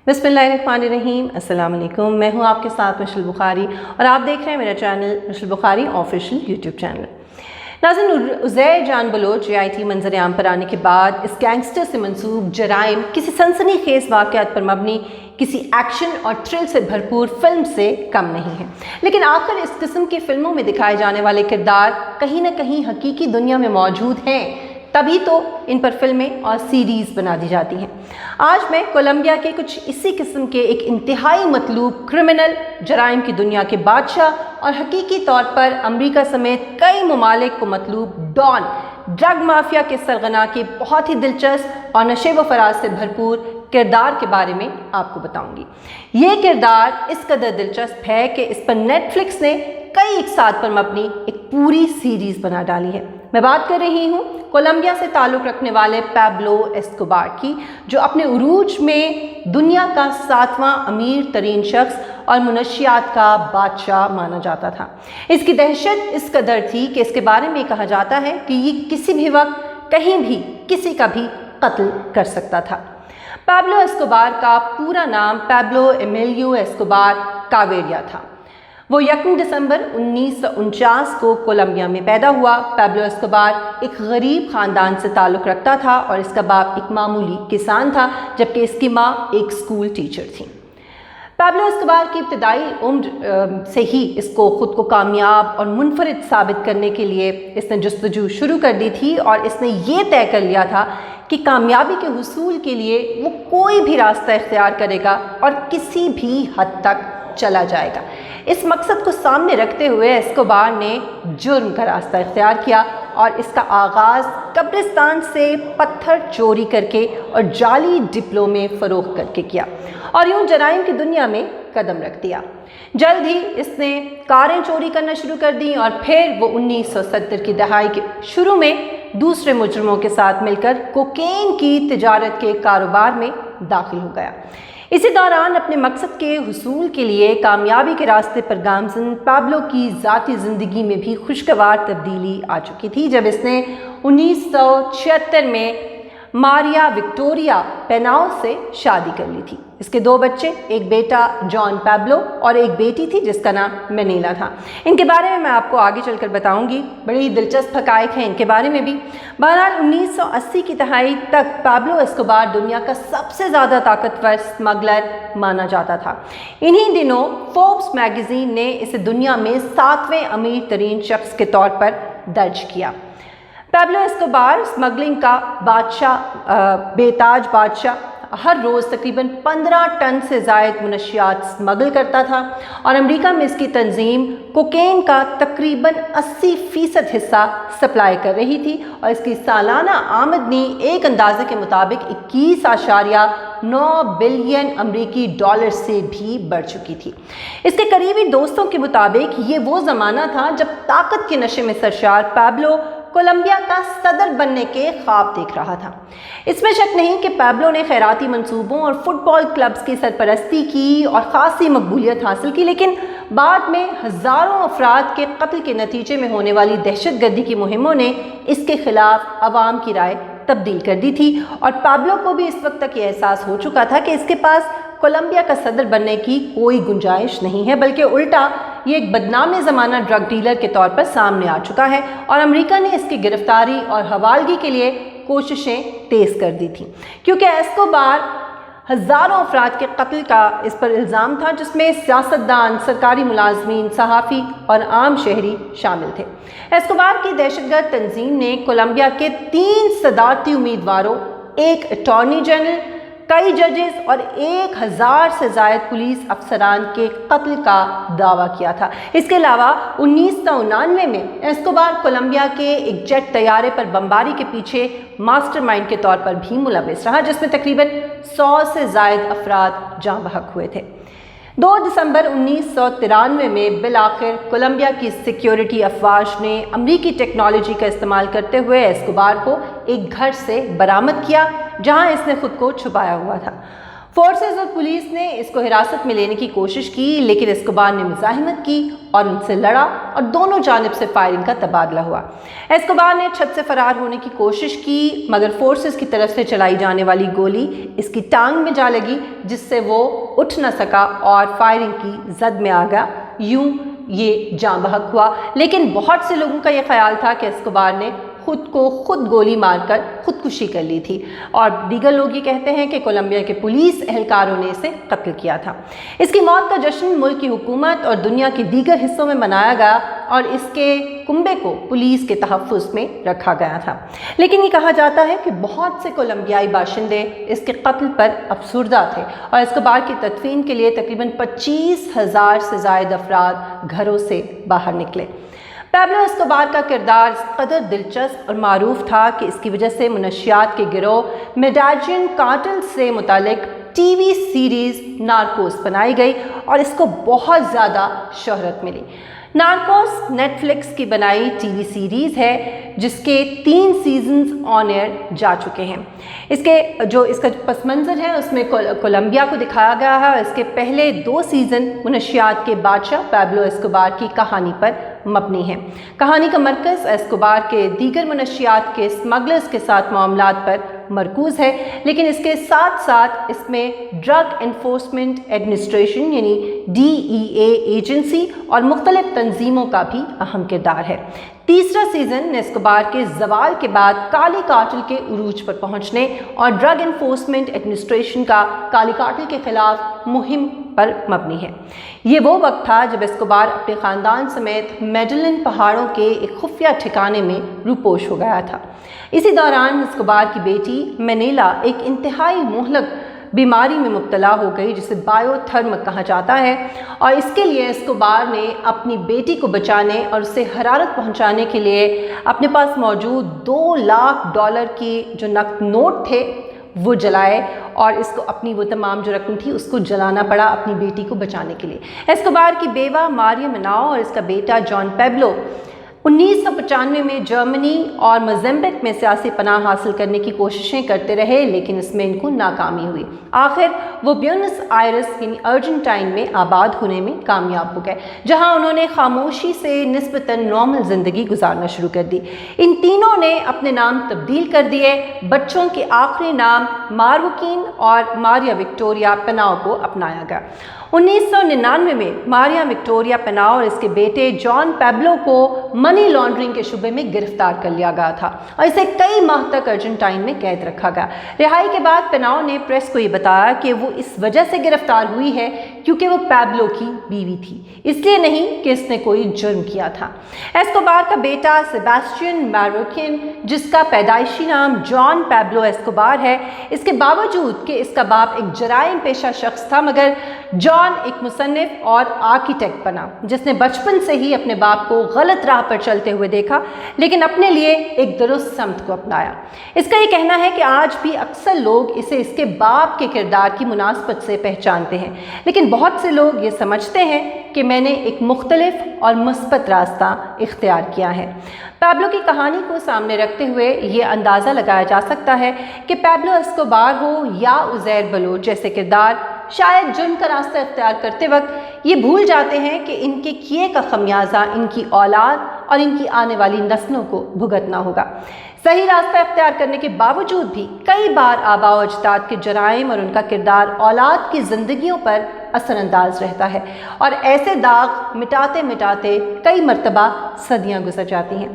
बिस्मिल्लाहिर्रहमानिर्रहीम। अस्सलाम वालेकुम। मैं हूं आपके साथ मिशल बुखारी और आप देख रहे हैं मेरा channel Mitchell Bukhari official YouTube channel. नाज़रीन, उज़ैर जान बलोच रियायती मंजर आम पर आने के बाद इस गैंगस्टर से मंसूब जराइम किसी सनसनीखेज़ वाक़यात पर मबनी किसी एक्शन और थ्रिल से भरपूर फिल्म से कम नहीं है। लेकिन आखिर इस किस्म की फ़िल्मों में दिखाए जाने वाले किरदार कहीं ना कहीं हकीकी दुनिया में मौजूद हैं, तभी तो इन पर फिल्में और सीरीज़ बना दी जाती हैं। आज मैं कोलंबिया के कुछ इसी किस्म के एक इंतहाई मतलूब क्रिमिनल, जराइम की दुनिया के बादशाह और हकीकी तौर पर अमेरिका समेत कई ममालिक को मतलूब डॉन, ड्रग माफिया के सरगना के बहुत ही दिलचस्प और नशे व फराज से भरपूर किरदार के बारे में आपको बताऊंगी। ये किरदार इस कदर दिलचस्प है कि इस पर नेटफ्लिक्स ने कई इकसाद पर मबनी एक पूरी सीरीज़ बना डाली है। मैं बात कर रही हूँ कोलंबिया से ताल्लुक़ रखने वाले पैब्लो एस्कोबार की, जो अपने उरूज में दुनिया का 7वां अमीर तरीन शख्स और मुनशियात का बादशाह माना जाता था। इसकी दहशत इस कदर थी कि इसके बारे में कहा जाता है कि ये किसी भी वक्त कहीं भी किसी का भी कत्ल कर सकता था। पैब्लो एस्कोबार का पूरा नाम पैब्लो एमिलियो एस्कोबार कावेरिया था। वो 1 दिसंबर 1949 को कोलंबिया में पैदा हुआ। पैब्लो एस्कोबार एक गरीब ख़ानदान से ताल्लुक़ रखता था और इसका बाप एक मामूली किसान था, जबकि इसकी माँ एक स्कूल टीचर थी। पैब्लो एस्कोबार की इब्तदाई उम्र से ही इसको ख़ुद को कामयाब और मुनफरिद साबित करने के लिए इसने जस्तजू शुरू कर दी थी और इसने ये तय कर लिया था कि कामयाबी के हुसूल के लिए वो कोई भी रास्ता इख्तियार करेगा और किसी भी हद तक चला जाएगा। इस मकसद को सामने रखते हुए एस्कोबार ने जुर्म का रास्ता इख्तियार किया और इसका आगाज़ कब्रिस्तान से पत्थर चोरी करके और जाली डिप्लोमे फ़रोख्त करके किया और यूं जराइम की दुनिया में कदम रख दिया। जल्द ही इसने कारें चोरी करना शुरू कर दी और फिर वो 1970 की दहाई के शुरू में दूसरे मुजरमों के साथ मिलकर कोकेन की तिजारत के कारोबार में दाखिल हो गया। इसी दौरान अपने मकसद के हुसूल के लिए कामयाबी के रास्ते पर गामज़न पैब्लो की ज़ाती ज़िंदगी में भी खुशगवार तब्दीली आ चुकी थी, जब इसने 1976 में मारिया विक्टोरिया पेनाओ से शादी कर ली थी। इसके 2 बच्चे, एक बेटा जॉन पैब्लो और एक बेटी थी जिसका नाम मेनीला था। इनके बारे में मैं आपको आगे चलकर बताऊंगी, बड़ी दिलचस्प हक़ाइक़ हैं इनके बारे में भी। बहरहाल 1980 की दहाई तक पैब्लो एस्कोबार दुनिया का सबसे ज़्यादा ताकतवर स्मगलर माना जाता था। इन्हीं दिनों फोर्ब्स मैगज़ीन ने इसे दुनिया में 7वें अमीर तरीन शख्स के तौर पर दर्ज किया। पैब्लो एस्कोबार स्मगलिंग का बादशाह, बेताज बादशाह, हर रोज़ तकरीबन 15 टन से ज़ायद मुनशियात स्मगल करता था और अमेरिका में इसकी तंजीम कोकेन का तकरीबन 80% हिस्सा सप्लाई कर रही थी और इसकी सालाना आमदनी एक अंदाजे के मुताबिक 21.9 बिलियन अमरीकी डॉलर से भी बढ़ चुकी थी। इसके करीबी दोस्तों के मुताबिक ये वो ज़माना था जब ताकत के नशे में सरशार पैब्लो कोलंबिया का सदर बनने के ख्वाब देख रहा था। इसमें शक नहीं कि पैब्लो ने खैराती मंसूबों और फुटबॉल क्लब्स की सरपरस्ती की और ख़ासी मकबूलियत हासिल की, लेकिन बाद में हज़ारों अफराद के कत्ल के नतीजे में होने वाली दहशतगर्दी की मुहिमों ने इसके खिलाफ अवाम की राय तब्दील कर दी थी और पैब्लो को भी इस वक्त तक ये एहसास हो चुका था कि इसके पास कोलंबिया का सदर बनने की कोई गुंजाइश नहीं है, बल्कि उल्टा ये एक बदनाम ज़माना ड्रग डीलर के तौर पर सामने आ चुका है और अमेरिका ने इसकी गिरफ्तारी और हवालगी के लिए कोशिशें तेज़ कर दी थी, क्योंकि एस्कोबार हज़ारों अफराद के कत्ल का इस पर इल्ज़ाम था, जिसमें सियासतदान, सरकारी मुलाजमीन, सहाफ़ी और आम शहरी शामिल थे। एस्कोबार की दहशतगर्द तंजीम ने कोलंबिया के 3 सदारती उम्मीदवारों, एक अटॉर्नी जनरल, कई जजेस और 1000 से ज़ायद पुलिस अफसरान के कत्ल का दावा किया था। इसके अलावा 1999 में एस्कोबार कोलंबिया के एक जेट तैयारे पर बमबारी के पीछे मास्टरमाइंड के तौर पर भी मुलविस रहा, जिसमें तकरीबन 100 से ज़ायद अफराद जाँ बहक हुए थे। 2 दिसंबर 1993 में बिलाखिर कोलंबिया की सिक्योरिटी अफवाज ने अमरीकी टेक्नोलॉजी का इस्तेमाल करते हुए एस्कोबार को एक घर से बरामद किया, जहां इसने खुद को छुपाया हुआ था। فورسز اور پولیس نے اس کو حراست میں لینے کی کوشش کی، لیکن اسکوبار نے مزاحمت کی اور ان سے لڑا اور دونوں جانب سے فائرنگ کا تبادلہ ہوا۔ اسکوبار نے چھت سے فرار ہونے کی کوشش کی، مگر فورسز کی طرف سے چلائی جانے والی گولی اس کی ٹانگ میں جا لگی، جس سے وہ اٹھ نہ سکا اور فائرنگ کی زد میں آ گیا۔ یوں یہ جاں بحق ہوا، لیکن بہت سے لوگوں کا یہ خیال تھا کہ اسکوبار نے خود کو خود گولی مار کر خودکشی کر لی تھی، اور دیگر لوگ یہ کہتے ہیں کہ کولمبیا کے پولیس اہلکاروں نے اسے قتل کیا تھا۔ اس کی موت کا جشن ملک کی حکومت اور دنیا کے دیگر حصوں میں منایا گیا اور اس کے کنبے کو پولیس کے تحفظ میں رکھا گیا تھا، لیکن یہ کہا جاتا ہے کہ بہت سے کولمبیائی باشندے اس کے قتل پر افسردہ تھے اور اسکوبار کی تدفین کے لیے تقریباً 25,000 سے زائد افراد گھروں سے باہر نکلے۔ پیبلو اسکوبار کا کردار اس قدر دلچسپ اور معروف تھا کہ اس کی وجہ سے منشیات کے گروہ میڈیجن کارٹل سے متعلق ٹی وی سیریز نارکوس بنائی گئی اور اس کو بہت زیادہ شہرت ملی۔ نارکوس نیٹ فلکس کی بنائی ٹی وی سیریز ہے جس کے 3 سیزنز آن ایئر جا چکے ہیں۔ اس کا پس منظر ہے اس میں کولمبیا کو دکھایا گیا ہے اور اس کے پہلے 2 سیزن منشیات کے بادشاہ پیبلو اسکوبار کی کہانی پر مبنی ہے۔ کہانی کا مرکز اسکوبار کے دیگر منشیات کے اسمگلرز کے ساتھ معاملات پر مرکوز ہے، لیکن اس کے ساتھ ساتھ اس میں ڈرگ انفورسمنٹ ایڈمنسٹریشن یعنی DEA ایجنسی اور مختلف تنظیموں کا بھی اہم کردار ہے۔ تیسرا سیزن اسکوبار کے زوال کے بعد کالی کارٹل کے عروج پر پہنچنے اور ڈرگ انفورسمنٹ ایڈمنسٹریشن کا کالی کارٹل کے خلاف مہم پر مبنی ہے۔ یہ وہ وقت تھا جب اسکوبار اپنے خاندان سمیت میڈلن پہاڑوں کے ایک خفیہ ٹھکانے میں روپوش ہو گیا تھا۔ اسی دوران اسکوبار کی بیٹی منیلا ایک انتہائی مہلک بیماری میں مبتلا ہو گئی جسے بایو تھرمک کہا جاتا ہے، اور اس کے لیے اسکوبار نے اپنی بیٹی کو بچانے اور اسے حرارت پہنچانے کے لیے اپنے پاس موجود $2 لاکھ کی جو نقد نوٹ تھے وہ جلائے، اور اس کو اپنی وہ تمام جو رقم تھی اس کو جلانا پڑا اپنی بیٹی کو بچانے کے لیے۔ اسکوبار کی بیوہ ماریا مناؤ اور اس کا بیٹا جان پیبلو 1995 میں جرمنی اور موزمبیق میں سیاسی پناہ حاصل کرنے کی کوششیں کرتے رہے، لیکن اس میں ان کو ناکامی ہوئی۔ آخر وہ بیونس آئرس یعنی ارجنٹائن میں آباد ہونے میں کامیاب ہو گئے، جہاں انہوں نے خاموشی سے نسبتاً نارمل زندگی گزارنا شروع کر دی۔ ان تینوں نے اپنے نام تبدیل کر دیے، بچوں کے آخری نام ماروکین اور ماریا وکٹوریا پناؤ کو اپنایا گیا۔ 1999 میں ماریا وکٹوریا پناؤ اور اس کے بیٹے جان پیبلو کو منی لانڈرنگ کے شبے میں گرفتار کر لیا گیا تھا اور اسے کئی ماہ تک ارجنٹائن میں قید رکھا گیا۔ رہائی کے بعد پناؤ نے پریس کو یہ بتایا کہ وہ اس وجہ سے گرفتار ہوئی ہے کیونکہ وہ پیبلو کی بیوی تھی، اس لیے نہیں کہ اس نے کوئی جرم کیا تھا۔ اسکوبار کا بیٹا سیباسٹین ماروکین، جس کا پیدائشی نام جان پیبلو اسکوبار ہے، اس کے باوجود کہ اس کا باپ ایک جرائم پیشہ شخص تھا، مگر جان ایک مصنف اور آرکیٹیکٹ بنا جس نے بچپن سے ہی اپنے باپ کو غلط راہ پر چلتے ہوئے دیکھا، لیکن اپنے لیے ایک درست سمت کو اپنایا۔ اس کا یہ کہنا ہے کہ آج بھی اکثر لوگ اسے اس کے باپ کے کردار کی مناسبت سے پہچانتے ہیں، لیکن بہت سے لوگ یہ سمجھتے ہیں کہ میں نے ایک مختلف اور مثبت راستہ اختیار کیا ہے۔ پیبلو کی کہانی کو سامنے رکھتے ہوئے یہ اندازہ لگایا جا سکتا ہے کہ پیبلو اسکوبار ہو یا عزیر بلوچ جیسے کردار شاید جرم کا راستہ اختیار کرتے وقت یہ بھول جاتے ہیں کہ ان کے کیے کا خمیازہ ان کی اولاد اور ان کی آنے والی نسلوں کو بھگتنا ہوگا۔ صحیح راستہ اختیار کرنے کے باوجود بھی کئی بار آباء و اجداد کے جرائم اور ان کا کردار اولاد کی زندگیوں پر اثر انداز رہتا ہے، اور ایسے داغ مٹاتے مٹاتے کئی مرتبہ صدیاں گزر جاتی ہیں۔